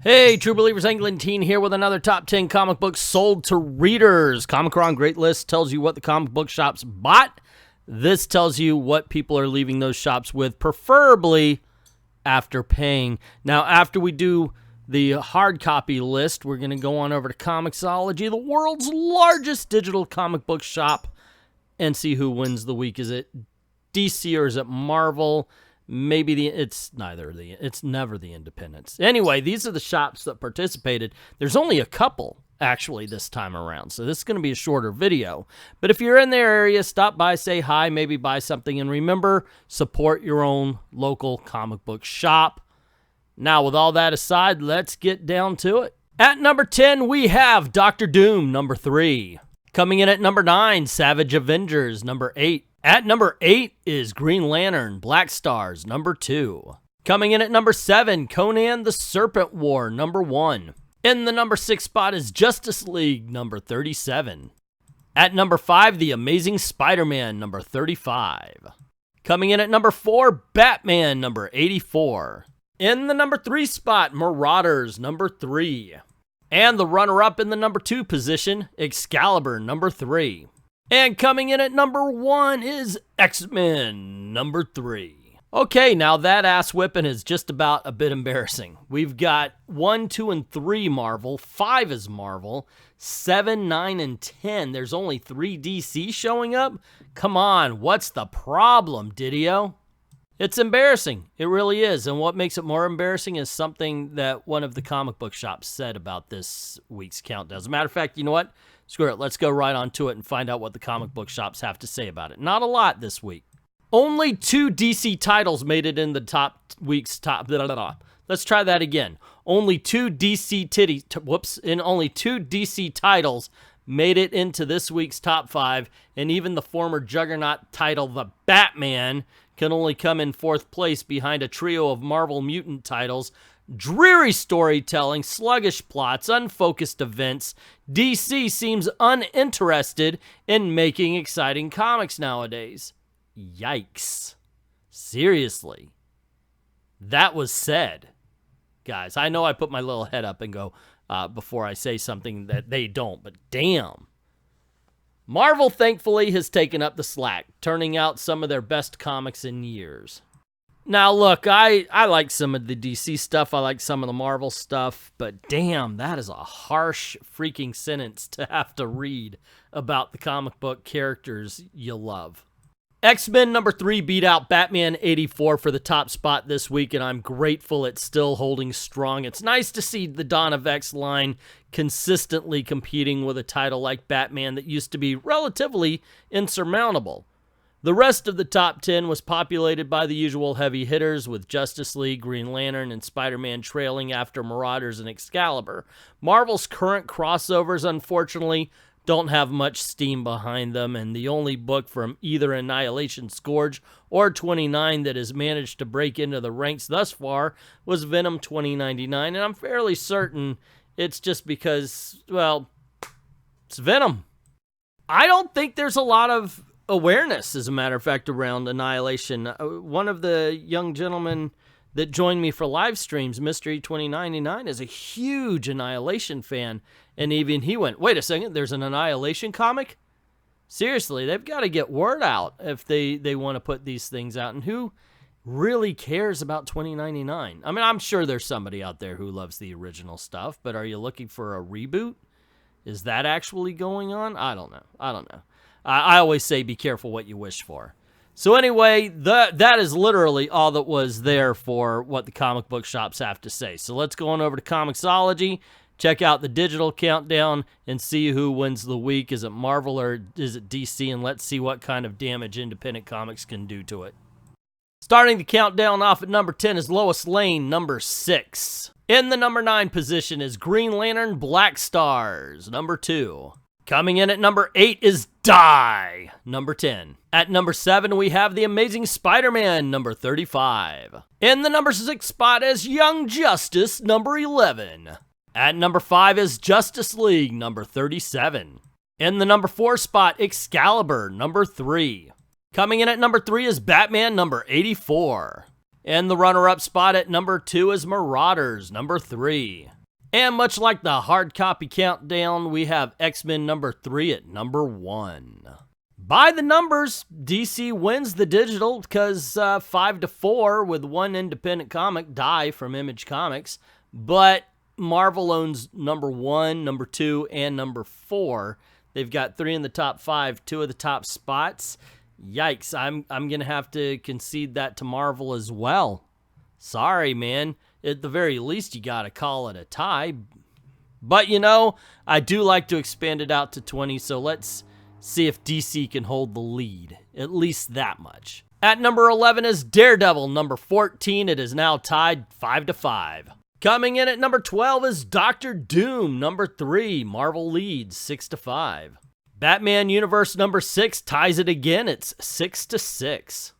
Hey, True Believers, England here with another top 10 comic books sold to readers. Comic-Con Great List tells you what the comic book shops bought. This tells you what people are leaving those shops with, preferably after paying. Now, after we do the hard copy list, we're going to go on over to Comixology, the world's largest digital comic book shop, and see who wins the week. Is it DC or is it Marvel? Maybe it's neither. It's never the independents. Anyway, these are the shops that participated. There's only a couple, actually, this time around, so this is going to be a shorter video. But if you're in their area, stop by, say hi, maybe buy something, and remember, support your own local comic book shop. Now, with all that aside, let's get down to it. At number 10, we have Dr. Doom, number 3. Coming in at number 9, Savage Avengers, number 8. At number 8 is Green Lantern, Black Stars, number 2. Coming in at number 7, Conan the Serpent War, number 1. In the number 6 spot is Justice League, number 37. At number 5, The Amazing Spider-Man, number 35. Coming in at number 4, Batman, number 84. In the number 3 spot, Marauders, number 3. And the runner-up in the number 2 position, Excalibur, number 3. And coming in at number 1 is X-Men, number 3. Okay, now that ass whipping is just about a bit embarrassing. We've got 1, 2, and 3 Marvel, 5 is Marvel, 7, 9, and 10. There's only 3 DC showing up? Come on, what's the problem, Didio? It's embarrassing. It really is. And what makes it more embarrassing is something that one of the comic book shops said about this week's countdown. As a matter of fact, you know what? Screw it. Let's go right on to it and find out what the comic book shops have to say about it. Not a lot this week. Only 2 DC titles made it in the week's top. Let's try that again. Only 2 only 2 DC titles made it into this week's top 5, and even the former Juggernaut title, The Batman, can only come in 4th place behind a trio of Marvel mutant titles. Dreary storytelling, sluggish plots, unfocused events. DC seems uninterested in making exciting comics nowadays. Yikes. Seriously. That was said. Guys, I know I put my little head up and go before I say something that they don't, but damn. Marvel, thankfully, has taken up the slack, turning out some of their best comics in years. Now, look, I like some of the DC stuff. I like some of the Marvel stuff. But damn, that is a harsh freaking sentence to have to read about the comic book characters you love. X-Men number 3 beat out Batman 84 for the top spot this week, and I'm grateful it's still holding strong. It's nice to see the Dawn of X line consistently competing with a title like Batman that used to be relatively insurmountable. The rest of the top 10 was populated by the usual heavy hitters, with Justice League, Green Lantern, and Spider-Man trailing after Marauders and Excalibur. Marvel's current crossovers, unfortunately, don't have much steam behind them, and the only book from either Annihilation Scourge or 29 that has managed to break into the ranks thus far was Venom 2099, and I'm fairly certain it's just because, well, it's Venom. I don't think there's a lot of awareness, as a matter of fact, around Annihilation. One of the young gentlemen that joined me for live streams, Mystery 2099, is a huge Annihilation fan, and even he went, wait a second, there's an Annihilation comic? Seriously, they've got to get word out if they want to put these things out, and who really cares about 2099? I mean, I'm sure there's somebody out there who loves the original stuff, but are you looking for a reboot? Is that actually going on? I don't know. I always say be careful what you wish for. So anyway, that is literally all that was there for what the comic book shops have to say. So let's go on over to Comixology, check out the digital countdown, and see who wins the week. Is it Marvel or is it DC? And let's see what kind of damage independent comics can do to it. Starting the countdown off at number 10 is Lois Lane, number 6. In the number 9 position is Green Lantern Black Stars, number 2. Coming in at number 8 is Die, number 10. At number 7, we have The Amazing Spider-Man, number 35. In the number 6 spot is Young Justice, number 11. At number 5 is Justice League, number 37. In the number 4 spot, Excalibur, number 3. Coming in at number 3 is Batman, number 84. And the runner-up spot at number 2 is Marauders, number 3. And much like the hard copy countdown, we have X-Men number 3 at number 1. By the numbers, DC wins the digital because 5-4 with one independent comic, Die from Image Comics. But Marvel owns number 1, number 2, and number 4. They've got 3 in the top 5, 2 of the top spots. Yikes, I'm going to have to concede that to Marvel as well. Sorry, man. At the very least, you got to call it a tie. But, you know, I do like to expand it out to 20, so let's see if DC can hold the lead. At least that much. At number 11 is Daredevil. Number 14, it is now tied 5-5. Coming in at number 12 is Doctor Doom. Number 3, Marvel leads 6-5. Batman Universe number 6 ties it again. It's 6-6.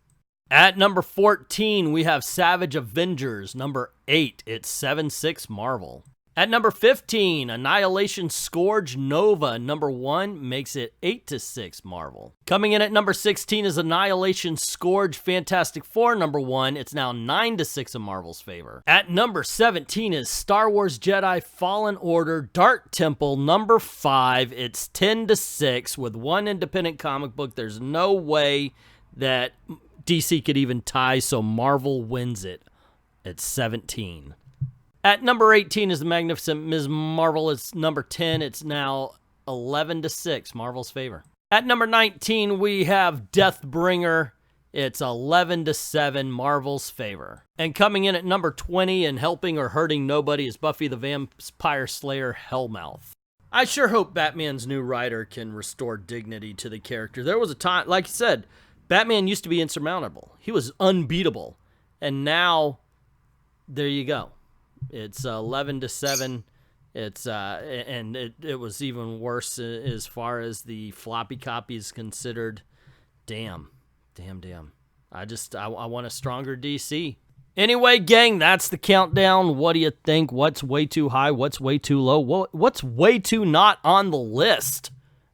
At number 14, we have Savage Avengers. Number 8, it's 7-6 Marvel. At number 15, Annihilation Scourge Nova. Number 1 makes it 8-6 Marvel. Coming in at number 16 is Annihilation Scourge Fantastic Four. Number 1, it's now 9-6 in Marvel's favor. At number 17 is Star Wars Jedi Fallen Order Dark Temple. Number 5, it's 10-6 with one independent comic book. There's no way that DC could even tie, so Marvel wins it at 17. At number 18 is the Magnificent Ms. Marvel. It's number 10. It's now 11-6, Marvel's favor. At number 19, we have Deathbringer. It's 11-7, Marvel's favor. And coming in at number 20 and helping or hurting nobody is Buffy the Vampire Slayer Hellmouth. I sure hope Batman's new writer can restore dignity to the character. There was a time, like you said, Batman used to be insurmountable. He was unbeatable. And now, there you go. It's 11-7. It's and it was even worse as far as the floppy copy is considered. Damn. I want a stronger DC. Anyway, gang, that's the countdown. What do you think? What's way too high? What's way too low? What's way too not on the list?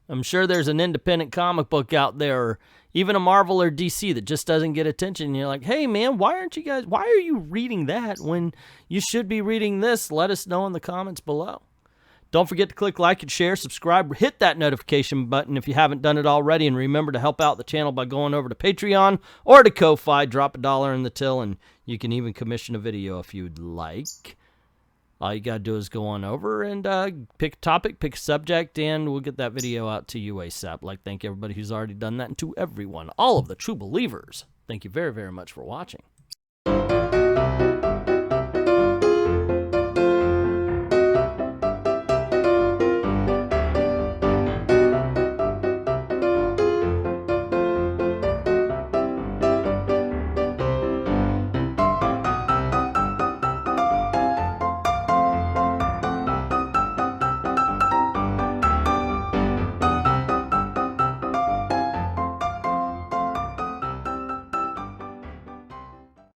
I'm sure there's an independent comic book out there, or even a Marvel or DC that just doesn't get attention. And you're like, hey, man, why are you reading that when you should be reading this? Let us know in the comments below. Don't forget to click like and share, subscribe, hit that notification button if you haven't done it already, and remember to help out the channel by going over to Patreon or to Ko-Fi. Drop $1 in the till, and you can even commission a video if you'd like. All you got to do is go on over and pick a topic, pick a subject, and we'll get that video out to you ASAP. Like, thank everybody who's already done that, and to everyone, all of the true believers, thank you very, very much for watching.